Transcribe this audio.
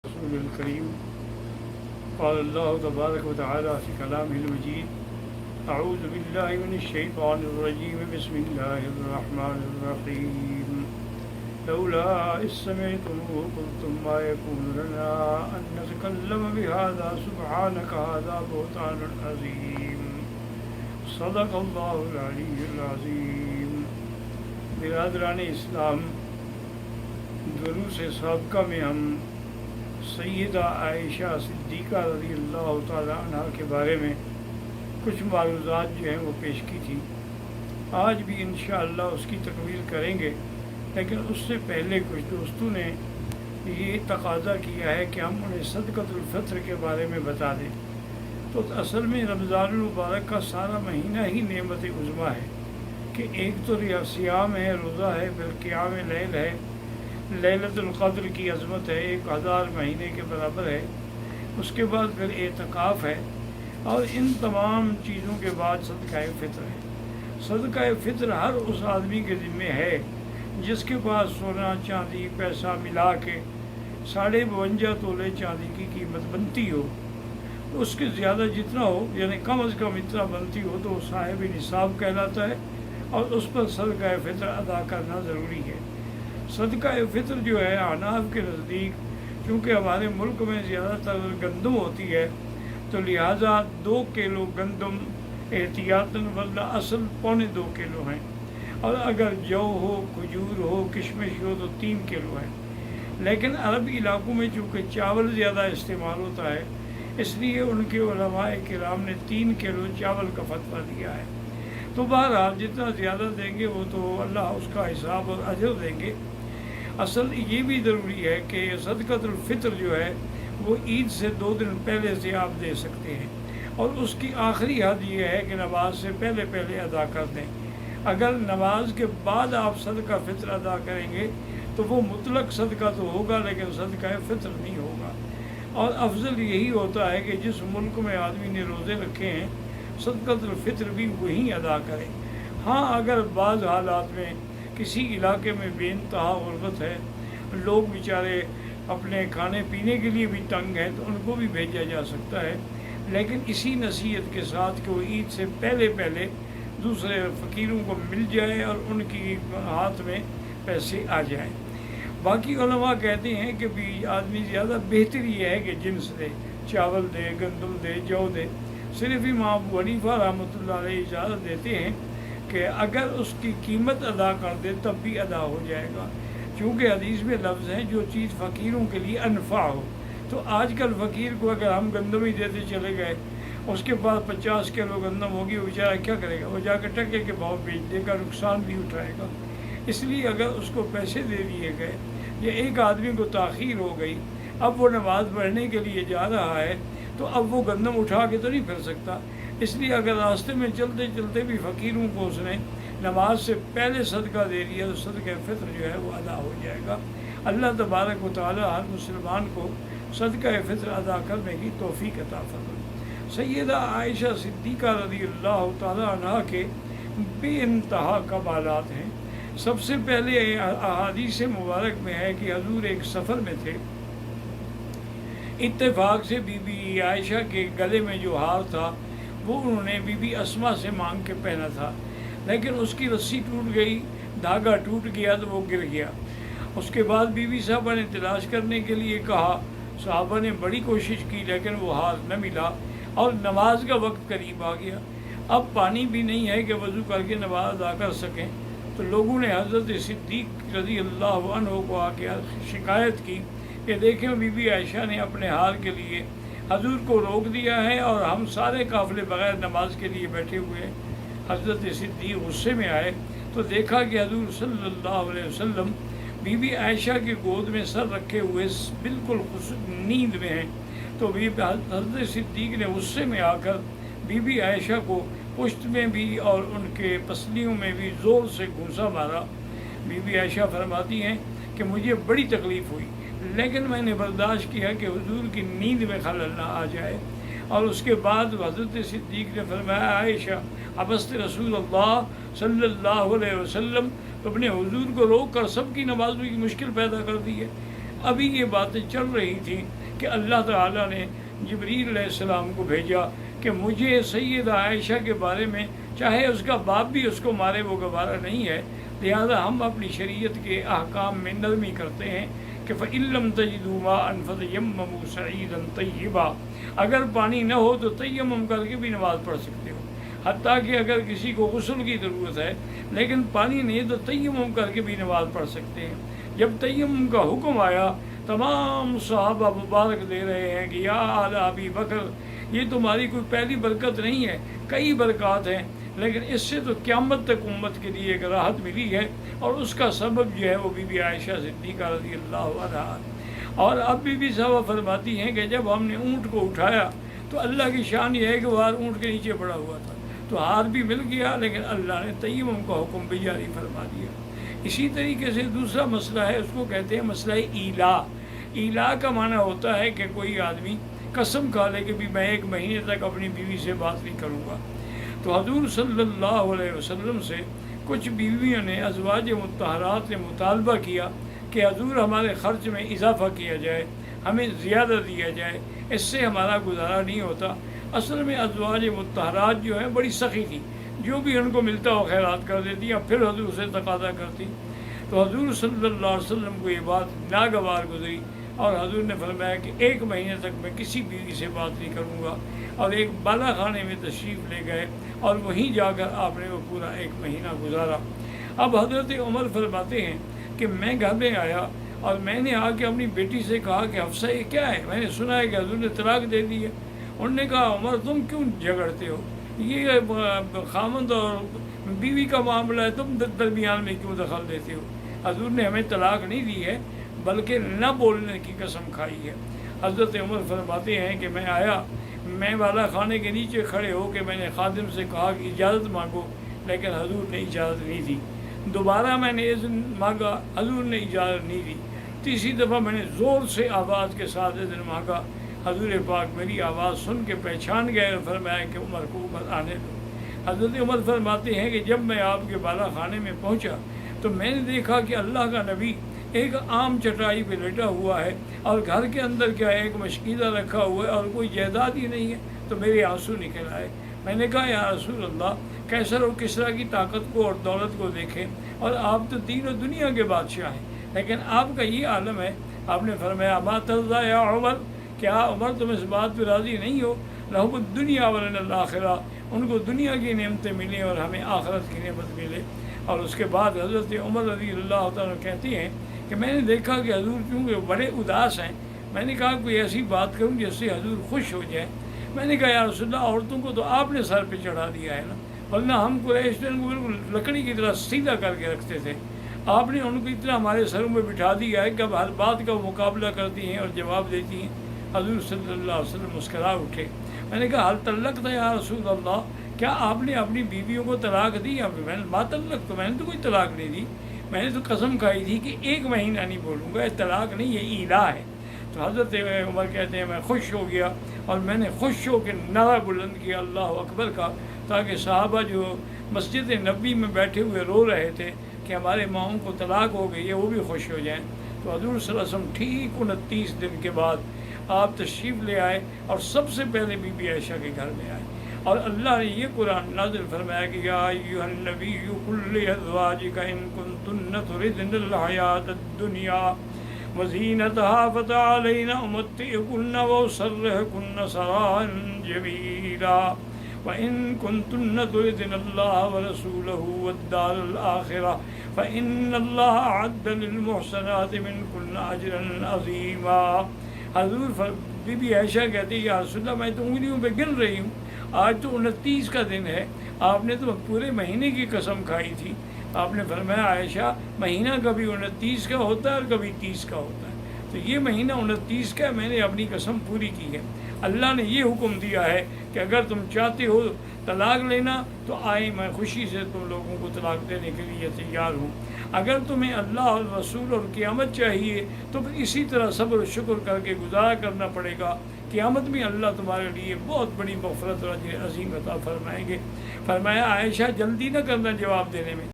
رسول الكريم قال الله تبارك وتعالى في كلامه المجيد أعوذ بالله من الشيطان الرجيم بسم الله الرحمن الرحيم لولا إذ سمعتموه قلتم ما يكون لنا أن نتكلم بهذا سبحانك هذا بهتان عظيم صدق الله العلي العظيم. برادران اسلام، دروس سابقہ میں ہم سیدہ عائشہ صدیقہ رضی اللہ تعالی عنہ کے بارے میں کچھ معلومات جو ہیں وہ پیش کی تھی. آج بھی انشاءاللہ اس کی تکمیل کریں گے، لیکن اس سے پہلے کچھ دوستوں نے یہ تقاضا کیا ہے کہ ہم انہیں صدقۃ الفطر کے بارے میں بتا دیں. تو اصل میں رمضان المبارک کا سارا مہینہ ہی نعمت عظمیٰ ہے کہ ایک تو سیام ہے، روزہ ہے، پھر قیام لیل ہے، لیلۃ القدر کی عظمت ہے، 1000 مہینے کے برابر ہے، اس کے بعد پھر اعتکاف ہے، اور ان تمام چیزوں کے بعد صدقہ فطر ہے. صدقہ فطر ہر اس آدمی کے ذمہ ہے جس کے پاس سونا چاندی پیسہ ملا کے 52.5 تولے چاندی کی قیمت بنتی ہو. اس کے زیادہ جتنا ہو، یعنی کم از کم اتنا بنتی ہو، تو وہ صاحب نصاب کہلاتا ہے، اور اس پر صدقہ فطر ادا کرنا ضروری ہے. صدقہ فطر جو ہے احناف کے نزدیک، چونکہ ہمارے ملک میں زیادہ تر گندم ہوتی ہے، تو لہٰذا 2 کلو گندم احتیاطاً، ورنہ اصل 2.25 کلو ہیں، اور اگر جو ہو، کھجور ہو، کشمش ہو تو 3 کلو ہے. لیکن عرب علاقوں میں چونکہ چاول زیادہ استعمال ہوتا ہے، اس لیے ان کے علماء کرام نے 3 کلو چاول کا فتویٰ دیا ہے. تو بہرحال جتنا زیادہ دیں گے وہ تو اللہ اس کا حساب اور اجر دیں گے. اصل یہ بھی ضروری ہے کہ صدقۃ الفطر جو ہے وہ عید سے 2 دن پہلے سے آپ دے سکتے ہیں، اور اس کی آخری حد یہ ہے کہ نماز سے پہلے ادا کر دیں. اگر نماز کے بعد آپ صدقہ فطر ادا کریں گے تو وہ مطلق صدقہ تو ہوگا، لیکن صدقہ فطر نہیں ہوگا. اور افضل یہی ہوتا ہے کہ جس ملک میں آدمی نے روزے رکھے ہیں، صدقۃ الفطر بھی وہیں ادا کریں. ہاں، اگر بعض حالات میں کسی علاقے میں بے انتہا غربت ہے، لوگ بیچارے اپنے کھانے پینے کے لیے بھی تنگ ہیں، تو ان کو بھی بھیجا جا سکتا ہے، لیکن اسی نصیحت کے ساتھ کہ وہ عید سے پہلے دوسرے فقیروں کو مل جائے اور ان کی ہاتھ میں پیسے آ جائیں. باقی علماء کہتے ہیں کہ بھی آدمی زیادہ بہتر یہ ہے کہ جنس دے، چاول دے، گندم دے، جو دے. صرف امام ابو حنیفہ رحمۃ اللہ علیہ اجازت دیتے ہیں کہ اگر اس کی قیمت ادا کر دے تب بھی ادا ہو جائے گا، چونکہ حدیث میں لفظ ہیں جو چیز فقیروں کے لیے انفع ہو. تو آج کل فقیر کو اگر ہم گندم ہی دیتے چلے گئے، اس کے بعد 50 کلو گندم ہوگی، وہ بیچارہ کیا کرے گا؟ وہ جا کے ٹکے کے بھاؤ بیچ دے گا، نقصان بھی اٹھائے گا. اس لیے اگر اس کو پیسے دے دیے گئے، یا ایک آدمی کو تاخیر ہو گئی، اب وہ نماز پڑھنے کے لیے جا رہا ہے، تو اب وہ گندم اٹھا کے تو نہیں پھر سکتا. اس لیے اگر راستے میں چلتے چلتے بھی فقیروں کو اس نے نماز سے پہلے صدقہ دے دیا تو صدقہ فطر جو ہے وہ ادا ہو جائے گا. اللہ تبارک و تعالی ہر مسلمان کو صدقہ فطر ادا کرنے کی توفیق عطا فرمائے. سیدہ عائشہ صدیقہ رضی اللہ تعالی عنہ کے بے انتہا کمالات ہیں. سب سے پہلے احادیث مبارک میں ہے کہ حضور ایک سفر میں تھے. اتفاق سے بی بی عائشہ کے گلے میں جو ہار تھا وہ انہوں نے بی بی اسما سے مانگ کے پہنا تھا، لیکن اس کی رسی ٹوٹ گئی، دھاگا ٹوٹ گیا تو وہ گر گیا. اس کے بعد بی بی صاحبہ نے تلاش کرنے کے لیے کہا. صحابہ نے بڑی کوشش کی، لیکن وہ ہار نہ ملا، اور نماز کا وقت قریب آ گیا. اب پانی بھی نہیں ہے کہ وضو کر کے نماز ادا کر سکیں. تو لوگوں نے حضرت صدیق رضی اللہ عنہ کو آ کے شکایت کی کہ دیکھیں بی بی عائشہ نے اپنے ہار کے لیے حضور کو روک دیا ہے، اور ہم سارے قافلے بغیر نماز کے لیے بیٹھے ہوئے ہیں. حضرت صدیق غصے میں آئے تو دیکھا کہ حضور صلی اللہ علیہ وسلم بی بی عائشہ کی گود میں سر رکھے ہوئے بالکل نیند میں ہیں. تو حضرت صدیق نے غصے میں آ کر بی بی عائشہ کو پشت میں بھی اور ان کے پسلیوں میں بھی زور سے گھونسا مارا. بی بی عائشہ فرماتی ہیں کہ مجھے بڑی تکلیف ہوئی، لیکن میں نے برداشت کیا کہ حضور کی نیند میں خلل نہ آ جائے. اور اس کے بعد حضرت صدیق نے فرمایا، عائشہ ابست رسول اللہ صلی اللہ علیہ وسلم، تو اپنے حضور کو روک کر سب کی نمازوں کی مشکل پیدا کر دی ہے. ابھی یہ باتیں چل رہی تھیں کہ اللہ تعالیٰ نے جبریل علیہ السلام کو بھیجا کہ مجھے سیدہ عائشہ کے بارے میں، چاہے اس کا باپ بھی اس کو مارے وہ گوارا نہیں ہے، لہذا ہم اپنی شریعت کے احکام میں نرمی کرتے ہیں کہ فَإِن لَّمْ تَجِدُوا مَاءً فَتَيَمَّمُوا صَعِيدًا طَيِّبًا، اگر پانی نہ ہو تو تیمم کر کے بھی نماز پڑھ سکتے ہو، حتیٰ کہ اگر کسی کو غسل کی ضرورت ہے لیکن پانی نہیں تو تیمم کر کے بھی نماز پڑھ سکتے ہیں۔ جب تیمم کا حکم آیا، تمام صحابہ مبارک دے رہے ہیں کہ یا آل ابی بکر، یہ تمہاری کوئی پہلی برکت نہیں ہے، کئی برکات ہیں، لیکن اس سے تو قیامت تک امت کے لیے ایک راحت ملی ہے، اور اس کا سبب جو ہے وہ بی بی عائشہ صدیقہ رضی اللہ عنہا۔ اور اب بی بی صاحبہ فرماتی ہیں کہ جب ہم نے اونٹ کو اٹھایا تو اللہ کی شان یہ ہے کہ وہ اونٹ کے نیچے پڑا ہوا تھا، تو ہاتھ بھی مل گیا، لیکن اللہ نے تیمم کا حکم بھی جاری فرما دیا۔ اسی طریقے سے دوسرا مسئلہ ہے، اس کو کہتے ہیں مسئلہ ایلا۔ ایلا کا معنی ہوتا ہے کہ کوئی آدمی قسم کھا لے کہ بھی میں 1 مہینے تک اپنی بیوی سے بات نہیں کروں گا۔ تو حضور صلی اللہ علیہ وسلم سے کچھ بیویوں نے، ازواج مطہرات نے مطالبہ کیا کہ حضور ہمارے خرچ میں اضافہ کیا جائے، ہمیں زیادہ دیا جائے، اس سے ہمارا گزارا نہیں ہوتا۔ اصل میں ازواج مطہرات جو ہیں بڑی سخی تھی، جو بھی ان کو ملتا ہو خیرات کر دیتی، یا پھر حضور سے تقاضا کرتی۔ تو حضور صلی اللہ علیہ وسلم کو یہ بات ناگوار گزری، اور حضور نے فرمایا کہ 1 مہینے تک میں کسی بیوی سے بات نہیں کروں گا، اور ایک بالا خانے میں تشریف لے گئے، اور وہیں جا کر آپ نے وہ پورا 1 مہینہ گزارا۔ اب حضرت عمر فرماتے ہیں کہ میں گھر میں آیا اور میں نے آ کے اپنی بیٹی سے کہا کہ حفصہ یہ کیا ہے، میں نے سنا ہے کہ حضور نے طلاق دے دی ہے۔ انہوں نے کہا عمر تم کیوں جھگڑتے ہو، یہ خامند اور بیوی کا معاملہ ہے، تم درمیان میں کیوں دخل دیتے ہو؟ حضور نے ہمیں طلاق نہیں دی ہے بلکہ نہ بولنے کی قسم کھائی ہے۔ حضرت عمر فرماتے ہیں کہ میں آیا، میں والا خانے کے نیچے کھڑے ہو کے میں نے خادم سے کہا کہ اجازت مانگو، لیکن حضور نے اجازت نہیں دی۔ دوبارہ میں نے اذن مانگا، حضور نے اجازت نہیں دی۔ تیسری دفعہ میں نے زور سے آواز کے ساتھ اذن مانگا، حضور پاک میری آواز سن کے پہچان گئے اور فرمایا کہ عمر کو اوپر آنے دو۔ حضرت عمر فرماتے ہیں کہ جب میں آپ کے بالا خانے میں پہنچا تو میں نے دیکھا کہ اللہ کا نبی ایک عام چٹائی پہ لیٹا ہوا ہے، اور گھر کے اندر کیا ہے ایک مشکیزہ رکھا ہوا ہے، اور کوئی جائیداد ہی نہیں ہے۔ تو میرے آنسو نکل آئے۔ میں نے کہا یا رسول اللہ، کیسر و کسریٰ کی طاقت کو اور دولت کو دیکھیں، اور آپ تو دین و دنیا کے بادشاہ ہیں، لیکن آپ کا یہ عالم ہے۔ آپ نے فرمایا ما ترضیٰ یا عمر، کیا عمر تم اس بات پہ راضی نہیں ہو؟ لہم الدنیا ولنا الآخرہ، ان کو دنیا کی نعمتیں ملیں اور ہمیں آخرت کی نعمت ملے۔ اور اس کے بعد حضرت عمر رضی اللہ تعالیٰ کہتی ہیں کہ میں نے دیکھا کہ حضور کیونکہ بڑے اداس ہیں، میں نے کہا کوئی ایسی بات کروں جس سے حضور خوش ہو جائے۔ میں نے کہا یا رسول اللہ، عورتوں کو تو آپ نے سر پہ چڑھا دیا ہے نا، ورنہ ہم قریش نے ان کو بالکل لکڑی کی طرح سیدھا کر کے رکھتے تھے، آپ نے ان کو اتنا ہمارے سروں میں بٹھا دیا ہے کہ اب ہر بات کا مقابلہ کرتی ہیں اور جواب دیتی ہیں۔ حضور صلی اللہ علیہ وسلم مسکرا اٹھے۔ میں نے کہا حل طلقت یا رسول اللہ، کیا آپ نے اپنی بیویوں کو طلاق دی؟ میں نے ما طلقت، میں نے تو کوئی طلاق نہیں دی، میں نے تو قسم کھائی تھی کہ 1 مہینہ نہیں بولوں گا، یہ طلاق نہیں، یہ ایلا ہے۔ تو حضرت عمر کہتے ہیں میں خوش ہو گیا، اور میں نے خوش ہو کے نعرہ بلند کیا اللہ اکبر کا، تاکہ صحابہ جو مسجد نبوی میں بیٹھے ہوئے رو رہے تھے کہ ہمارے ماؤں کو طلاق ہو گئی ہے، وہ بھی خوش ہو جائیں۔ تو حضور صلی اللہ علیہ وسلم ٹھیک 29 دن کے بعد آپ تشریف لے آئے، اور سب سے پہلے بی بی عائشہ کے گھر میں آئے، اور اللہ نے یہ قرآن نازل فرمایا کہ یا ایھا النبی قل لازواجک ان کنتن تردن الحیاۃ الدنیا وزینتها فتعالین امتعکن واسرحکن سراحا جمیلا وَإِن كُنتُنَّ تُرِدْنَ اللَّهَ وَرَسُولَهُ وَالدَّارَ الْآخِرَةَ فَإِنَّ اللَّهَ أَعَدَّ لِلْمُحْسَنَاتِ مِنكُنَّ أَجْرًا عَظِيمًا۔ حضور بی بی عائشہ کہتی ہے یا رسول اللہ، میں تو انگلیوں پہ گن رہی ہوں، آج تو 29 کا دن ہے، آپ نے تو پورے مہینے کی قسم کھائی تھی۔ آپ نے فرمایا عائشہ، مہینہ کبھی 29 کا ہوتا ہے اور کبھی 30 کا ہوتا ہے، تو یہ مہینہ 29 کا، میں نے اپنی قسم پوری کی ہے۔ اللہ نے یہ حکم دیا ہے کہ اگر تم چاہتے ہو طلاق لینا تو آئیں، میں خوشی سے تم لوگوں کو طلاق دینے کے لیے تیار ہوں۔ اگر تمہیں اللہ اور رسول اور قیامت چاہیے تو پھر اسی طرح صبر و شکر کر کے گزارا کرنا پڑے گا، قیامت میں اللہ تمہارے لیے بہت بڑی مغفرت اور اجر عظیم عطا فرمائیں گے۔ فرمایا عائشہ جلدی نہ کرنا جواب دینے میں۔